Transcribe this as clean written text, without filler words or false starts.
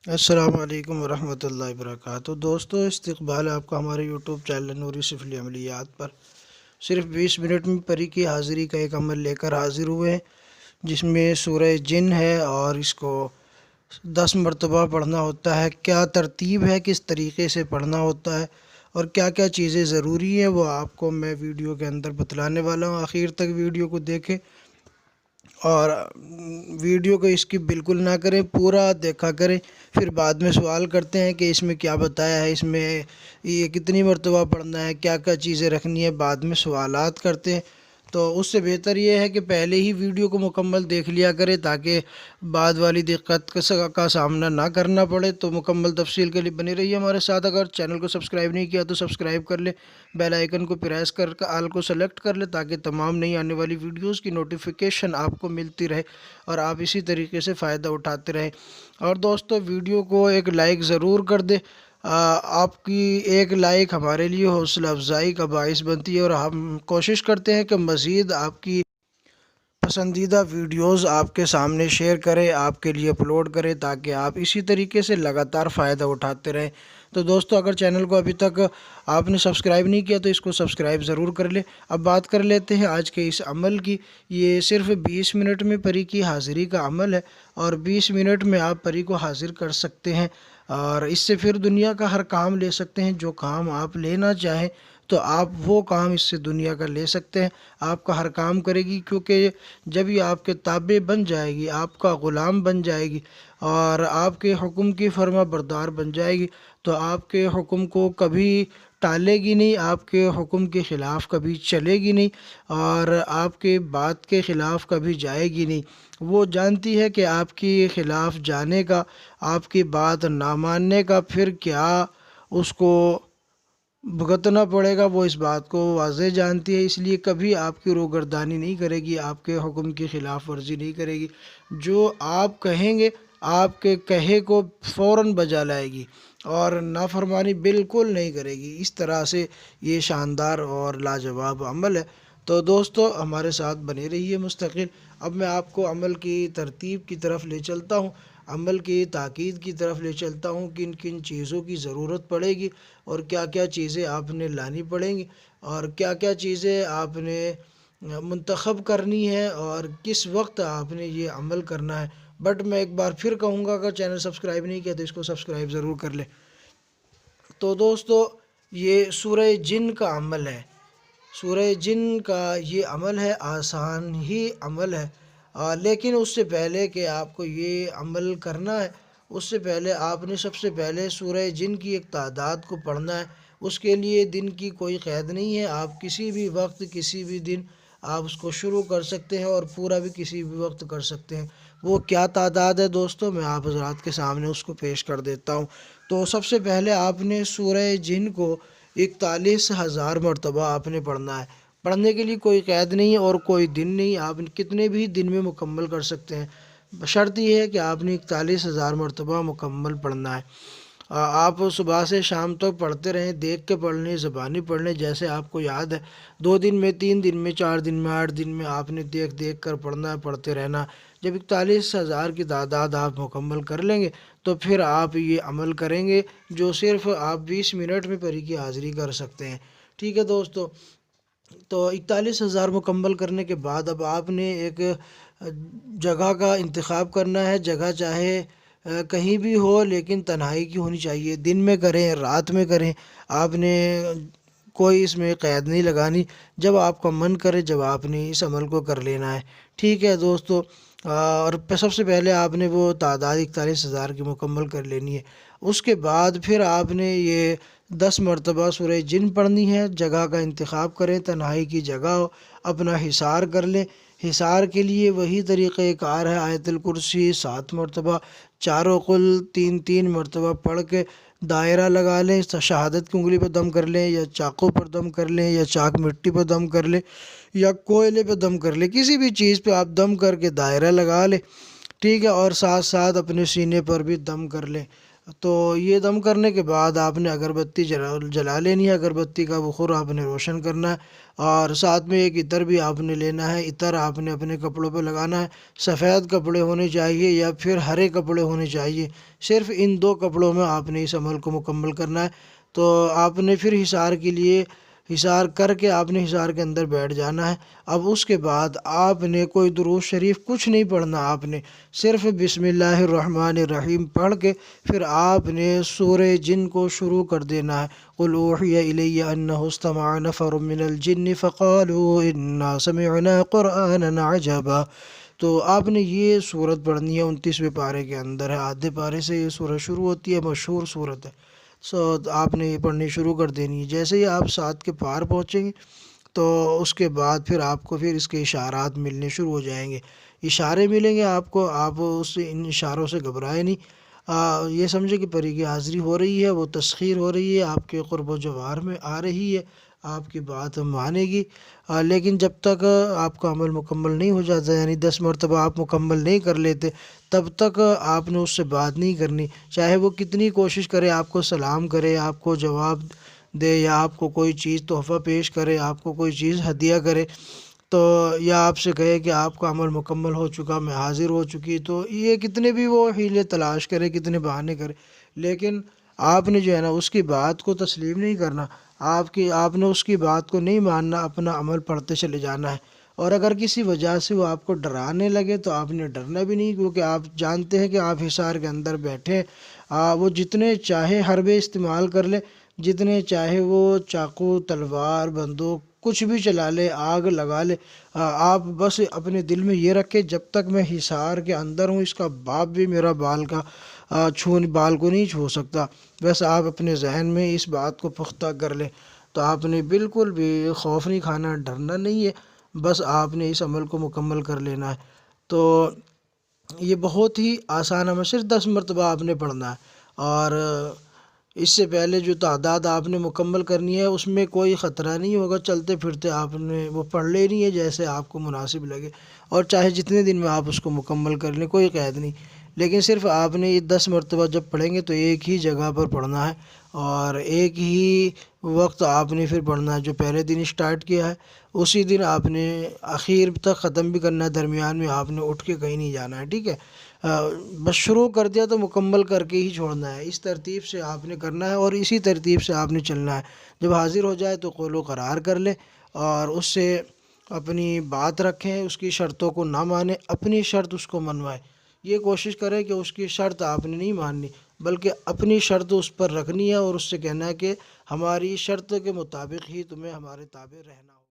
السلام علیکم ورحمۃ اللہ وبرکاتہ دوستو، استقبال ہے آپ کا ہمارے یوٹیوب چینل نوری سفلی عملیات پر۔ صرف 20 منٹ میں پری کی حاضری کا ایک عمل لے کر حاضر ہوئے ہیں، جس میں سورہ جن ہے اور اس کو 10 مرتبہ پڑھنا ہوتا ہے۔ کیا ترتیب ہے، کس طریقے سے پڑھنا ہوتا ہے اور کیا کیا چیزیں ضروری ہیں، وہ آپ کو میں ویڈیو کے اندر بتلانے والا ہوں۔ آخر تک ویڈیو کو دیکھیں اور ویڈیو کو اسکپ بالکل نہ کریں، پورا دیکھا کریں۔ پھر بعد میں سوال کرتے ہیں کہ اس میں کیا بتایا ہے، اس میں یہ کتنی مرتبہ پڑھنا ہے، کیا کیا چیزیں رکھنی ہے، بعد میں سوالات کرتے ہیں۔ تو اس سے بہتر یہ ہے کہ پہلے ہی ویڈیو کو مکمل دیکھ لیا کرے، تاکہ بعد والی دقت کا سامنا نہ کرنا پڑے۔ تو مکمل تفصیل کے لیے بنے رہیے ہمارے ساتھ۔ اگر چینل کو سبسکرائب نہیں کیا تو سبسکرائب کر لے، بیل آئیکن کو پریس کر آل کو سلیکٹ کر لے، تاکہ تمام نئی آنے والی ویڈیوز کی نوٹیفیکیشن آپ کو ملتی رہے اور آپ اسی طریقے سے فائدہ اٹھاتے رہیں۔ اور دوستو، ویڈیو کو ایک لائک ضرور کر دے۔ آپ کی ایک لائک ہمارے لیے حوصلہ افزائی کا باعث بنتی ہے، اور ہم کوشش کرتے ہیں کہ مزید آپ کی پسندیدہ ویڈیوز آپ کے سامنے شیئر کریں، آپ کے لیے اپلوڈ کریں، تاکہ آپ اسی طریقے سے لگاتار فائدہ اٹھاتے رہیں۔ تو دوستو، اگر چینل کو ابھی تک آپ نے سبسکرائب نہیں کیا تو اس کو سبسکرائب ضرور کر لیں۔ اب بات کر لیتے ہیں آج کے اس عمل کی۔ یہ صرف 20 منٹ میں پری کی حاضری کا عمل ہے، اور 20 منٹ میں آپ پری کو حاضر کر سکتے ہیں، اور اس سے پھر دنیا کا ہر کام لے سکتے ہیں۔ جو کام آپ لینا چاہیں تو آپ وہ کام اس سے دنیا کا لے سکتے ہیں۔ آپ کا ہر کام کرے گی، کیونکہ جب یہ آپ کے تابع بن جائے گی، آپ کا غلام بن جائے گی اور آپ کے حکم کی فرما بردار بن جائے گی، تو آپ کے حکم کو کبھی ٹالے گی نہیں، آپ کے حکم کے خلاف کبھی چلے گی نہیں، اور آپ کے بات کے خلاف کبھی جائے گی نہیں۔ وہ جانتی ہے کہ آپ کے خلاف جانے کا، آپ کی بات نہ ماننے کا پھر کیا اس کو بھگتنا پڑے گا، وہ اس بات کو واضح جانتی ہے۔ اس لیے کبھی آپ کی روگردانی نہیں کرے گی، آپ کے حکم کی خلاف ورزی نہیں کرے گی۔ جو آپ کہیں گے، آپ کے کہے کو فوراً بجا لائے گی، اور نافرمانی بالکل نہیں کرے گی۔ اس طرح سے یہ شاندار اور لاجواب عمل ہے۔ تو دوستو، ہمارے ساتھ بنے رہیے مستقل۔ اب میں آپ کو عمل کی ترتیب کی طرف لے چلتا ہوں، عمل کی تاکید کی طرف لے چلتا ہوں، کن کن چیزوں کی ضرورت پڑے گی اور کیا کیا چیزیں آپ نے لانی پڑیں گی، اور کیا کیا چیزیں آپ نے منتخب کرنی ہے، اور کس وقت آپ نے یہ عمل کرنا ہے۔ بٹ میں ایک بار پھر کہوں گا، اگر چینل سبسکرائب نہیں کیا تو اس کو سبسکرائب ضرور کر لیں۔ تو دوستو، یہ سورہ جن کا عمل ہے۔ سورہ جن کا یہ عمل ہے، آسان ہی عمل ہے، لیکن اس سے پہلے کہ آپ کو یہ عمل کرنا ہے، اس سے پہلے آپ نے سب سے پہلے سورہ جن کی ایک تعداد کو پڑھنا ہے۔ اس کے لیے دن کی کوئی قید نہیں ہے، آپ کسی بھی وقت کسی بھی دن آپ اس کو شروع کر سکتے ہیں، اور پورا بھی کسی بھی وقت کر سکتے ہیں۔ وہ کیا تعداد ہے دوستو، میں آپ حضرات کے سامنے اس کو پیش کر دیتا ہوں۔ تو سب سے پہلے آپ نے سورہ جن کو 41,000 مرتبہ آپ نے پڑھنا ہے۔ پڑھنے کے لیے کوئی قید نہیں ہے اور کوئی دن نہیں، آپ کتنے بھی دن میں مکمل کر سکتے ہیں۔ شرط یہ ہے کہ آپ نے 41,000 مرتبہ مکمل پڑھنا ہے۔ آپ صبح سے شام تک پڑھتے رہیں، دیکھ کے پڑھ لیں، زبانی پڑھ لیں، جیسے آپ کو یاد ہے۔ 2 دن میں، 3 دن میں، 4 دن میں، 8 دن میں آپ نے دیکھ دیکھ کر پڑھنا ہے، پڑھتے رہنا۔ جب 41,000 کی تعداد آپ مکمل کر لیں گے تو پھر آپ یہ عمل کریں گے، جو صرف آپ 20 منٹ میں پری کی حاضری کر سکتے ہیں۔ ٹھیک ہے دوستو، تو 41,000 مکمل کرنے کے بعد اب آپ نے ایک جگہ کا انتخاب کرنا ہے۔ جگہ چاہے کہیں بھی ہو، لیکن تنہائی کی ہونی چاہیے۔ دن میں کریں، رات میں کریں، آپ نے کوئی اس میں قید نہیں لگانی۔ جب آپ کا من کرے، جب آپ نے اس عمل کو کر لینا ہے۔ ٹھیک ہے دوستو، اور سب سے پہلے آپ نے وہ تعداد 41,000 کی مکمل کر لینی ہے۔ اس کے بعد پھر آپ نے یہ 10 مرتبہ سورہ جن پڑھنی ہے۔ جگہ کا انتخاب کریں، تنہائی کی جگہ ہو، اپنا حصار کر لیں۔ حصار کے لیے وہی طریقہ کار ہے، آیت الکرسی 7 مرتبہ، چاروں قل 3 مرتبہ پڑھ کے دائرہ لگا لیں۔ شہادت کی انگلی پہ دم کر لیں، یا چاقو پر دم کر لیں، یا چاک مٹی پہ دم کر لیں، یا کوئلے پہ دم کر لیں، کسی بھی چیز پہ آپ دم کر کے دائرہ لگا لیں۔ ٹھیک ہے، اور ساتھ ساتھ اپنے سینے پر بھی دم کر لیں۔ تو یہ دم کرنے کے بعد آپ نے اگربتی جلا لینی ہے، اگربتی کا بخور آپ نے روشن کرنا ہے، اور ساتھ میں ایک عطر بھی آپ نے لینا ہے۔ عطر آپ نے اپنے کپڑوں پہ لگانا ہے، سفید کپڑے ہونے چاہیے یا پھر ہرے کپڑے ہونے چاہیے، صرف ان دو کپڑوں میں آپ نے اس عمل کو مکمل کرنا ہے۔ تو آپ نے پھر حصار کے لیے حصار کر کے آپ نے حصار کے اندر بیٹھ جانا ہے۔ اب اس کے بعد آپ نے کوئی درود شریف کچھ نہیں پڑھنا، آپ نے صرف بسم اللہ الرحمن الرحیم پڑھ کے پھر آپ نے سورہ جن کو شروع کر دینا ہے۔ قُلْ أُوحِيَ إِلَيَّ أَنَّهُ اسْتَمَعَ نَفَرٌ مِّنَ الْجِنِّ فَقَالُوا إِنَّا سَمِعْنَا قُرْآنًا عَجَبًا۔ تو آپ نے یہ سورت پڑھنی ہے، 29ویں پارے کے اندر ہے، آدھے پارے سے یہ سورت شروع ہوتی ہے، مشہور سورت ہے۔ آپ نے یہ پڑھنی شروع کر دینی ہے۔ جیسے ہی آپ 7 کے پار پہنچیں گے تو اس کے بعد پھر آپ کو پھر اس کے اشارات ملنے شروع ہو جائیں گے، اشارے ملیں گے آپ کو، آپ ان اشاروں سے گھبرائے نہیں۔ یہ سمجھے کہ پری کی حاضری ہو رہی ہے، وہ تسخیر ہو رہی ہے، آپ کے قرب و جوار میں آ رہی ہے، آپ کی بات مانے گی۔ لیکن جب تک آپ کا عمل مکمل نہیں ہو جاتا، یعنی 10 مرتبہ آپ مکمل نہیں کر لیتے، تب تک آپ نے اس سے بات نہیں کرنی، چاہے وہ کتنی کوشش کرے، آپ کو سلام کرے، آپ کو جواب دے، یا آپ کو کوئی چیز تحفہ پیش کرے، آپ کو کوئی چیز ہدیہ کرے، تو یا آپ سے کہے کہ آپ کا عمل مکمل ہو چکا، میں حاضر ہو چکی، تو یہ کتنے بھی وہ حیلے تلاش کرے، کتنے بہانے کرے، لیکن آپ نے جو ہے نا اس کی بات کو تسلیم نہیں کرنا، آپ نے اس کی بات کو نہیں ماننا، اپنا عمل پڑھتے چلے جانا ہے۔ اور اگر کسی وجہ سے وہ آپ کو ڈرانے لگے تو آپ نے ڈرنا بھی نہیں، کیونکہ آپ جانتے ہیں کہ آپ حصار کے اندر بیٹھے، وہ جتنے چاہے حربے استعمال کر لے، جتنے چاہے وہ چاقو، تلوار، بندوق کچھ بھی چلا لے، آگ لگا لے، آپ بس اپنے دل میں یہ رکھے جب تک میں حصار کے اندر ہوں، اس کا باپ بھی میرا بال کو نہیں چھو سکتا۔ بس آپ اپنے ذہن میں اس بات کو پختہ کر لیں، تو آپ نے بالکل بھی خوف نہیں کھانا، ڈرنا نہیں ہے، بس آپ نے اس عمل کو مکمل کر لینا ہے۔ تو یہ بہت ہی آسان عمل، صرف 10 مرتبہ آپ نے پڑھنا ہے، اور اس سے پہلے جو تعداد آپ نے مکمل کرنی ہے اس میں کوئی خطرہ نہیں ہوگا، چلتے پھرتے آپ نے وہ پڑھ لینی ہے جیسے آپ کو مناسب لگے، اور چاہے جتنے دن میں آپ اس کو مکمل کر لیں، کوئی قید نہیں، لیکن صرف آپ نے یہ 10 مرتبہ جب پڑھیں گے تو ایک ہی جگہ پر پڑھنا ہے، اور ایک ہی وقت آپ نے پھر پڑھنا ہے، جو پہلے دن اسٹارٹ کیا ہے اسی دن آپ نے اخیر تک ختم بھی کرنا ہے، درمیان میں آپ نے اٹھ کے کہیں نہیں جانا ہے، ٹھیک ہے؟ بس شروع کر دیا تو مکمل کر کے ہی چھوڑنا ہے، اس ترتیب سے آپ نے کرنا ہے اور اسی ترتیب سے آپ نے چلنا ہے۔ جب حاضر ہو جائے تو قول و قرار کر لے اور اس سے اپنی بات رکھیں، اس کی شرطوں کو نہ مانیں، اپنی شرط اس کو منوائیں، یہ کوشش کریں کہ اس کی شرط آپ نے نہیں ماننی بلکہ اپنی شرط اس پر رکھنی ہے، اور اس سے کہنا ہے کہ ہماری شرط کے مطابق ہی تمہیں ہمارے تابع رہنا ہو۔